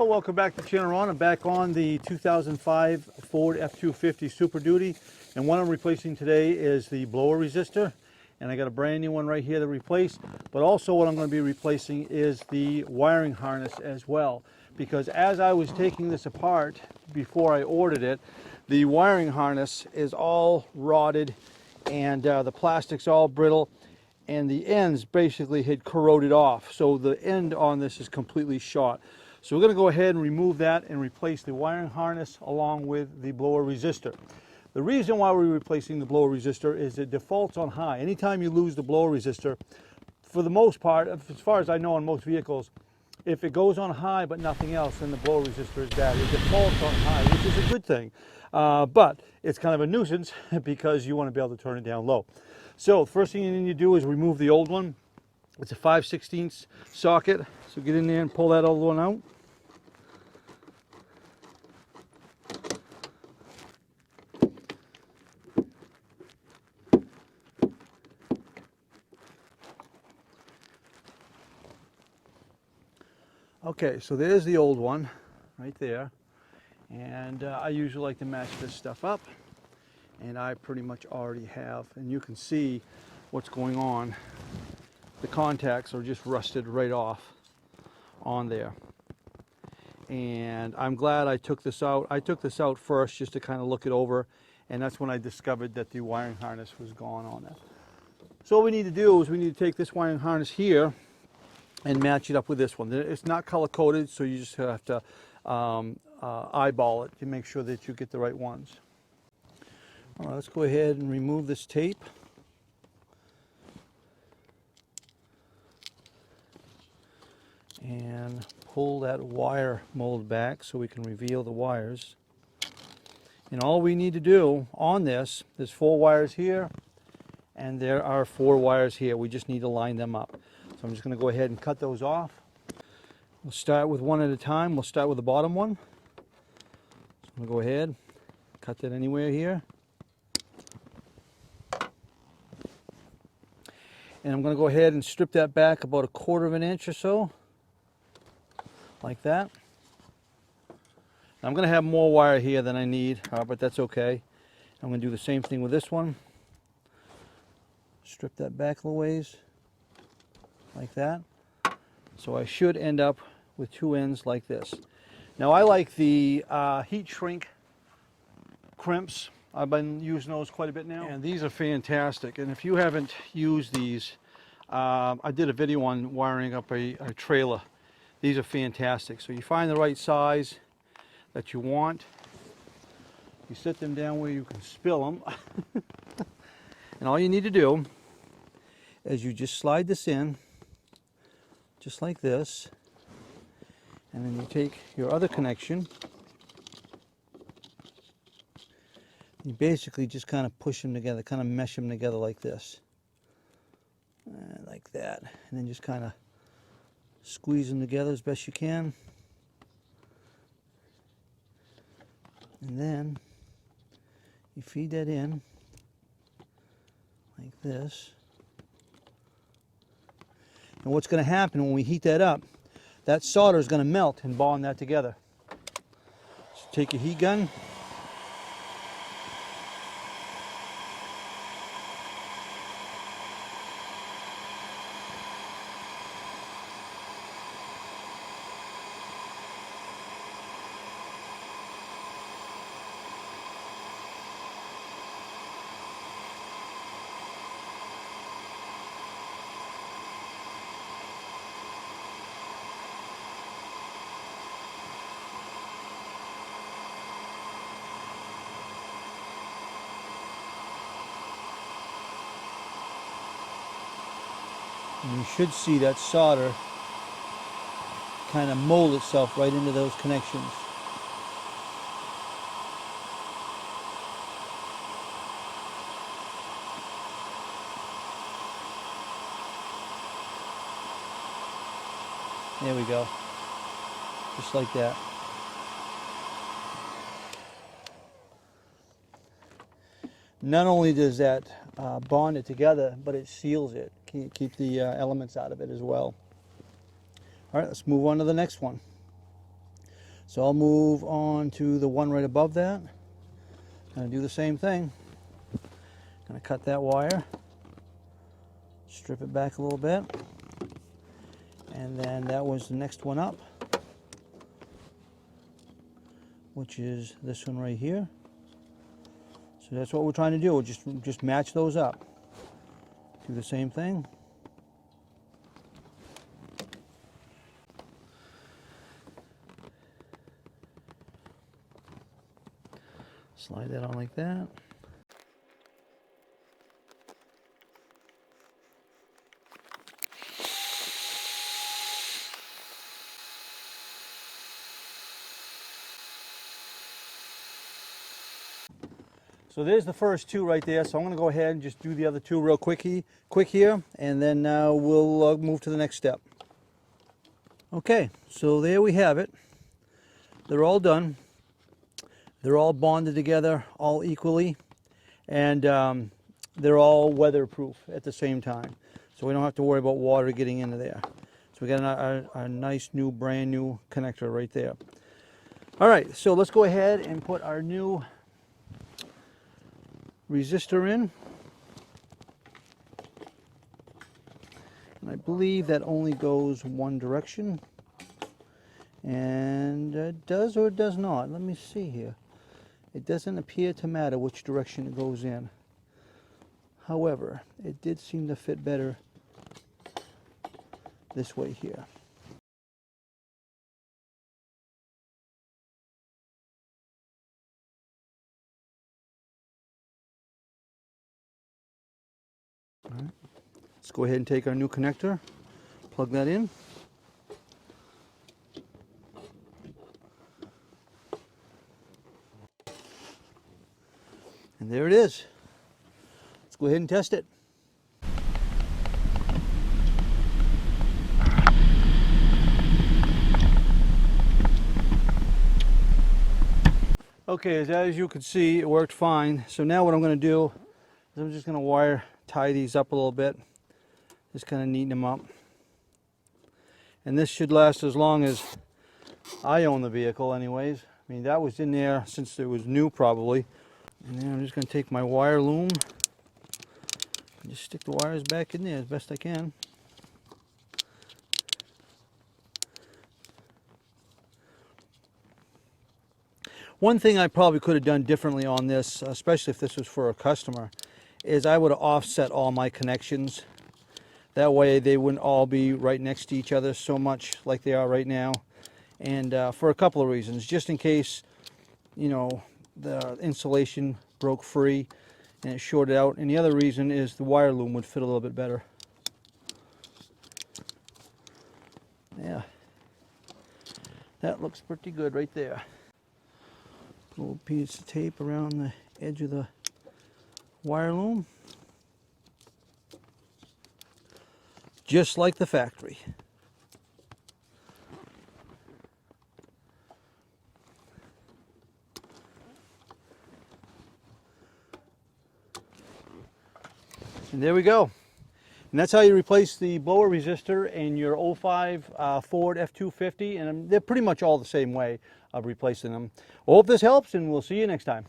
So welcome back to Channel Ron. I'm back on the 2005 Ford F-250 Super Duty, and what I'm replacing today is the blower resistor, and I got a brand new one right here to replace. But also what I'm going to be replacing is the wiring harness as well, because as I was taking this apart before I ordered it, the wiring harness is all rotted and the plastic's all brittle, and the ends basically had corroded off. So the end on this is completely shot. So we're going to go ahead and remove that and replace the wiring harness along with the blower resistor. The reason why we're replacing the blower resistor is it defaults on high. Anytime you lose the blower resistor, for the most part, as far as I know on most vehicles, if it goes on high but nothing else, then the blower resistor is bad. It defaults on high, which is a good thing. But it's kind of a nuisance because you want to be able to turn it down low. So first thing you need to do is remove the old one. It's a 5/16 socket. So get in there and pull that old one out. Okay, so there's the old one right there, and I usually like to match this stuff up, and I pretty much already have, and you can see what's going on. The contacts are just rusted right off on there, and I'm glad I took this out. I took this out first just to kind of look it over, and that's when I discovered that the wiring harness was gone on it. So what we need to do is we need to take this wiring harness here and match it up with this one. It's not color coded, so you just have to eyeball it to make sure that you get the right ones. All right, let's go ahead and remove this tape. And pull that wire mold back so we can reveal the wires. And all we need to do on this, there's 4 wires here, and there are 4 wires here. We just need to line them up. So I'm just going to go ahead and cut those off. We'll start with one at a time. We'll start with the bottom one. So I'm going to go ahead, cut that anywhere here. And I'm going to go ahead and strip that back about 1/4 inch or so, like that. Now I'm going to have more wire here than I need, but that's okay. I'm going to do the same thing with this one. Strip that back a little ways, like that. So I should end up with 2 ends like this. Now I like the heat shrink crimps. I've been using those quite a bit now, and these are fantastic. And if you haven't used these, I did a video on wiring up a trailer. These are fantastic. So you find the right size that you want. You set them down where you can spill them. And all you need to do is you just slide this in, just like this. And then you take your other connection. You basically just kind of push them together, kind of mesh them together like this. Like that. And then just kind of squeeze them together as best you can. And then you feed that in like this. And what's going to happen when we heat that up, that solder is going to melt and bond that together. So take your heat gun. And you should see that solder kind of mold itself right into those connections. There we go. Just like that. Not only does that bond it together, but it seals it. Keep the elements out of it as well. All right, let's move on to the next one. So I'll move on to the one right above that. Gonna do the same thing. Gonna cut that wire, strip it back a little bit, and then that was the next one up, which is this one right here. So that's what we're trying to do. We'll just match those up. Do the same thing. Slide that on like that. So there's the first two right there. So I'm going to go ahead and just do the other two real quick here, and then we'll move to the next step. Okay, so there we have it. They're all done. They're all bonded together, all equally, and they're all weatherproof at the same time. So we don't have to worry about water getting into there. So we got a nice new, brand new connector right there. All right, so let's go ahead and put our new resistor in. And I believe that only goes one direction. And it does or it does not. Let me see here. It doesn't appear to matter which direction it goes in. However, it did seem to fit better this way here. All right. Let's go ahead and take our new connector, plug that in. And there it is. Let's go ahead and test it. Okay, as you can see, it worked fine. So now what I'm going to do is I'm just going to tie these up a little bit. Just kind of neaten them up. And this should last as long as I own the vehicle anyways. I mean, that was in there since it was new probably. And then I'm just going to take my wire loom and just stick the wires back in there as best I can. One thing I probably could have done differently on this, especially if this was for a customer, is I would have offset all my connections. That way they wouldn't all be right next to each other so much like they are right now. And for a couple of reasons, just in case, you know, the insulation broke free and it shorted out. And the other reason is the wire loom would fit a little bit better. Yeah, that looks pretty good right there. Put a little piece of tape around the edge of the wire loom. Just like the factory. And there we go. And that's how you replace the blower resistor in your 05 Ford F-250. And they're pretty much all the same way of replacing them. I hope this helps, and we'll see you next time.